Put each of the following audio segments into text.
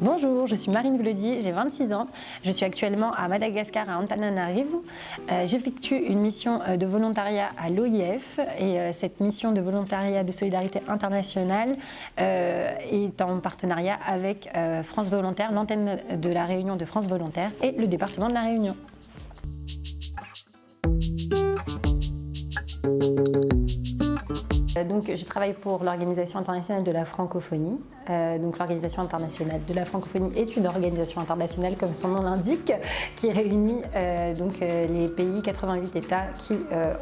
Bonjour, je suis Marine Vlody, j'ai 26 ans. Je suis actuellement à Madagascar, à Antananarivo. J'effectue une mission de volontariat à l'OIF et cette mission de volontariat de solidarité internationale est en partenariat avec France Volontaire, l'antenne de la Réunion de France Volontaire et le département de la Réunion. Donc, je travaille pour l'Organisation internationale de la francophonie. Donc, l'Organisation internationale de la francophonie est une organisation internationale, comme son nom l'indique, qui réunit les pays, 88 États qui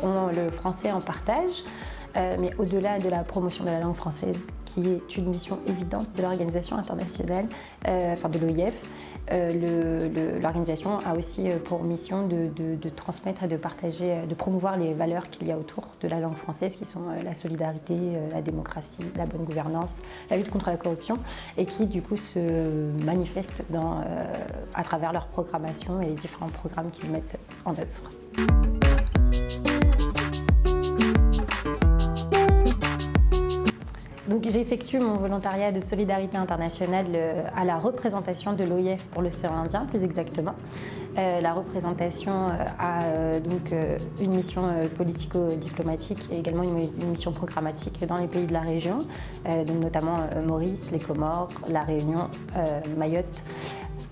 ont le français en partage. Mais au-delà de la promotion de la langue française, qui est une mission évidente de l'organisation internationale, de l'OIF, l'organisation a aussi pour mission de transmettre et de partager, de promouvoir les valeurs qu'il y a autour de la langue française, qui sont la solidarité, la démocratie, la bonne gouvernance, la lutte contre la corruption, et qui du coup se manifestent à travers leur programmation et les différents programmes qu'ils mettent en œuvre. Donc, j'effectue mon volontariat de solidarité internationale à la représentation de l'OIF pour l'océan Indien, plus exactement. La représentation a une mission politico-diplomatique et également une mission programmatique dans les pays de la région, donc notamment Maurice, les Comores, la Réunion, Mayotte,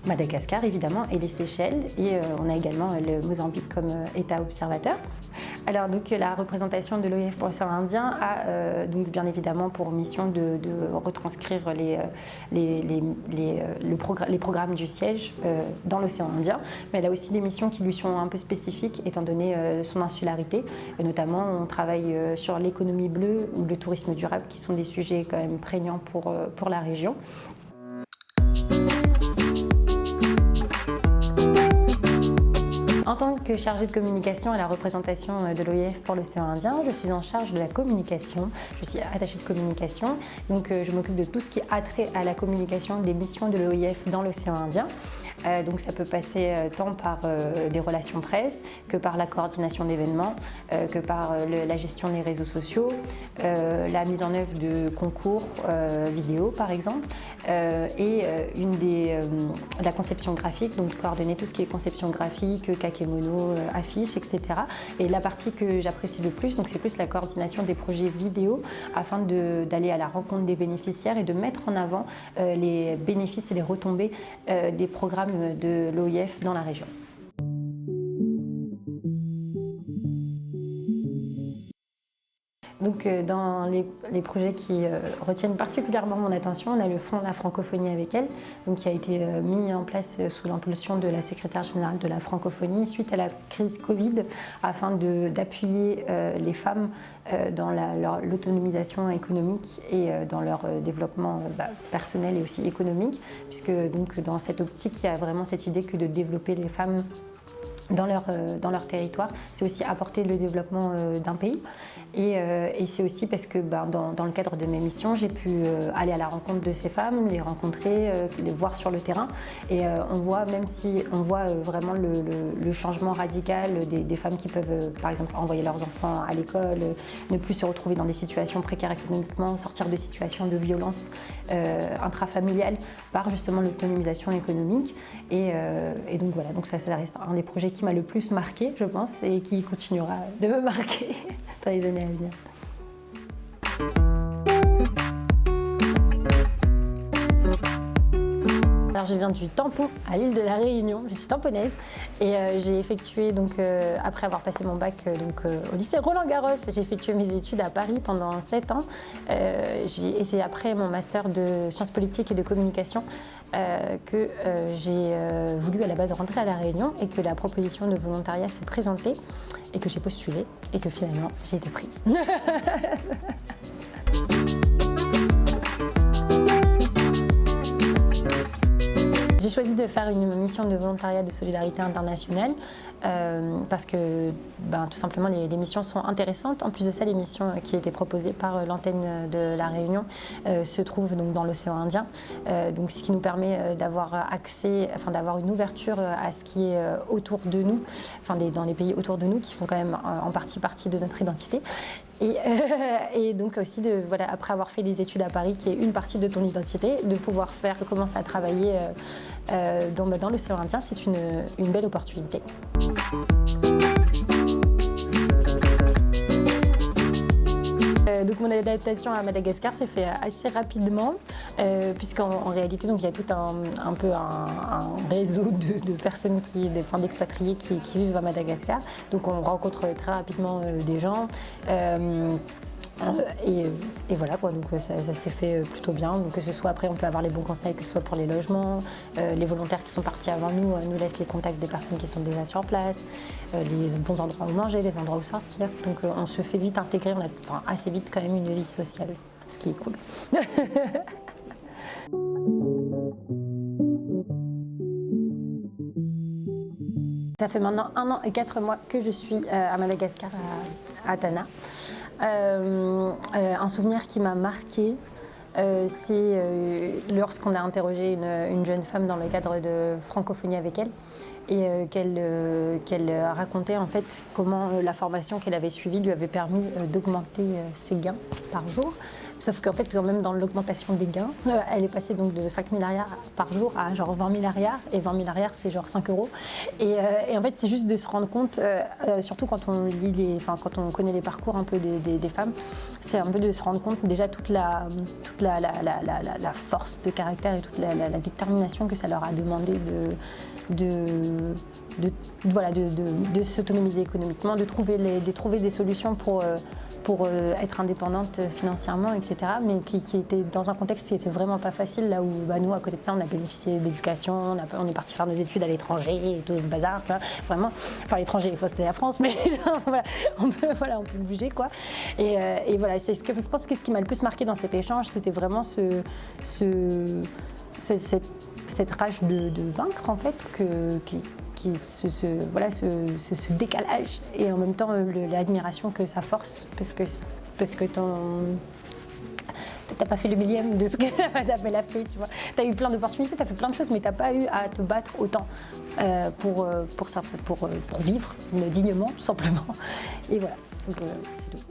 Madagascar évidemment et les Seychelles, et on a également le Mozambique comme État observateur. Alors donc la représentation de l'OIF pour l'océan Indien a donc bien évidemment pour mission de retranscrire les programmes du siège dans l'océan Indien, mais elle a aussi des missions qui lui sont un peu spécifiques étant donné son insularité, et notamment on travaille sur l'économie bleue ou le tourisme durable, qui sont des sujets quand même prégnants pour la région. En tant que chargée de communication à la représentation de l'OIF pour l'océan Indien, je suis en charge de la communication. Je suis attachée de communication, donc je m'occupe de tout ce qui a trait à la communication des missions de l'OIF dans l'océan Indien. Donc ça peut passer tant par des relations presse, que par la coordination d'événements, que par la gestion des réseaux sociaux, la mise en œuvre de concours vidéo par exemple, et la conception graphique, donc coordonner tout ce qui est conception graphique, kakémono, affiches, etc. Et la partie que j'apprécie le plus, donc c'est plus la coordination des projets vidéo afin d'aller à la rencontre des bénéficiaires et de mettre en avant les bénéfices et les retombées des programmes de l'OIF dans la région. Donc dans les projets qui retiennent particulièrement mon attention, on a le Fonds La Francophonie avec elle, donc qui a été mis en place sous l'impulsion de la secrétaire générale de la francophonie suite à la crise Covid, afin d'appuyer les femmes dans l'autonomisation économique et dans leur développement personnel et aussi économique, puisque donc dans cette optique, il y a vraiment cette idée que de développer les femmes dans leur territoire, c'est aussi apporter le développement d'un pays. Et c'est aussi parce que dans le cadre de mes missions, j'ai pu aller à la rencontre de ces femmes, les rencontrer, les voir sur le terrain. Et on voit, même si on voit vraiment le changement radical des femmes qui peuvent, par exemple, envoyer leurs enfants à l'école, ne plus se retrouver dans des situations précaires économiquement, sortir de situations de violence intrafamiliale par justement l'autonomisation économique. Et donc voilà, donc ça reste un des projets qui m'a le plus marqué, je pense, et qui continuera de me marquer dans les années à venir. Alors je viens du Tampon, à l'île de la Réunion, je suis tamponaise et j'ai effectué, après avoir passé mon bac au lycée Roland-Garros, j'ai effectué mes études à Paris pendant 7 ans et c'est après mon master de sciences politiques et de communication que j'ai voulu à la base rentrer à la Réunion et que la proposition de volontariat s'est présentée et que j'ai postulé et que finalement j'ai été prise. J'ai choisi de faire une mission de volontariat de solidarité internationale parce que tout simplement les missions sont intéressantes. En plus de ça, les missions qui étaient proposées par l'antenne de la Réunion se trouvent donc dans l'océan Indien, donc ce qui nous permet d'avoir accès, d'avoir une ouverture à ce qui est autour de nous, dans les pays autour de nous qui font quand même en partie de notre identité. Et donc aussi, voilà, après avoir fait des études à Paris, qui est une partie de ton identité, de pouvoir commencer à travailler dans l'océan Indien, c'est une belle opportunité. Donc mon adaptation à Madagascar s'est fait assez rapidement, puisqu'en réalité donc, il y a tout un peu un réseau de personnes, d'expatriés qui vivent à Madagascar. Donc on rencontre très rapidement des gens. Et voilà quoi, donc ça s'est fait plutôt bien. Donc que ce soit après, on peut avoir les bons conseils, que ce soit pour les logements, les volontaires qui sont partis avant nous laissent les contacts des personnes qui sont déjà sur place, les bons endroits où manger, les endroits où sortir. Donc on se fait vite intégrer, on a assez vite quand même une vie sociale, ce qui est cool. Ça fait maintenant 1 an et 4 mois que je suis à Madagascar, à Tana. Un souvenir qui m'a marqué, c'est lorsqu'on a interrogé une jeune femme dans le cadre de francophonie avec elle, et qu'elle racontait en fait comment la formation qu'elle avait suivie lui avait permis d'augmenter ses gains par jour. Sauf qu'en fait, quand même dans l'augmentation des gains, elle est passée donc de 5 000 arrières par jour à genre 20 000 arrières, et 20 000 arrières c'est genre 5 €. Et en fait, c'est juste de se rendre compte, surtout quand on lit quand on connaît les parcours un peu des femmes, c'est un peu de se rendre compte déjà toute la force de caractère et toute la détermination que ça leur a demandé de s'autonomiser économiquement, de trouver des solutions pour être indépendante financièrement, etc. Mais qui était dans un contexte qui était vraiment pas facile, là où nous, à côté de ça, on a bénéficié d'éducation, on est parti faire nos études à l'étranger et tout le bazar, quoi. Vraiment, enfin l'étranger, c'était la France, mais voilà, on peut bouger, quoi. Et voilà, c'est je pense que ce qui m'a le plus marqué dans cet échange, c'était vraiment cette rage de vaincre, en fait, ce décalage, et en même temps l'admiration que ça force, parce que t'as pas fait le millième de ce que madame elle a fait, tu vois. T'as eu plein d'opportunités, t'as fait plein de choses, mais t'as pas eu à te battre autant pour vivre dignement, tout simplement. Et voilà, donc c'est tout.